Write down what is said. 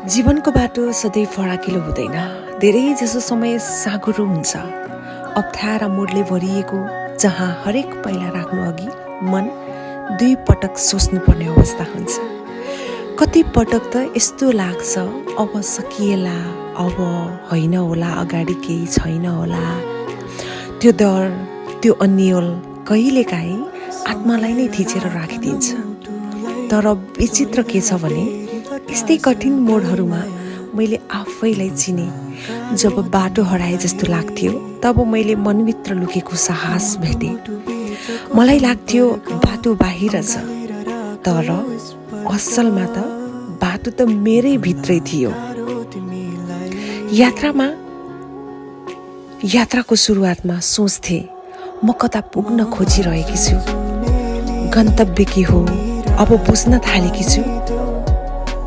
जीवनको बाटो सधैँ फराकिलो हुँदैन। धेरै जसो समय साँघुरो हुन्छ, अप्ठ्यारा मोडले भरिएको, जहाँ हरेक पाइला राख्नु अघि मन 2 पटक सोच्नुपर्ने अवस्था हुन्छ। कति पटक त यस्तो लाग्छ, अब सकिएला, अब होइन होला, अगाडि केही छैन होला। त्यो डर, त्यो अन्यल कहिलेकाहीँ आत्मालाई नै थिचेर राखिदिन्छ। तर विचित्र के छ भने यस्तै कठिन मोडहरूमा मैले आफैलाई चिने। जब बाटो हराए जस्तो लाग्थ्यो, तब मैले मनभित्र लुकेको साहस भेटेँ। मलाई लाग्थ्यो बाटो बाहिर छ, तर असलमा त बाटो त मेरै भित्रै थियो। यात्राको सुरुवातमा सोच्थे म कता पुग्न खोजिरहेकी छु, गन्तव्य के हो अब बुझ्न थालेकी छु।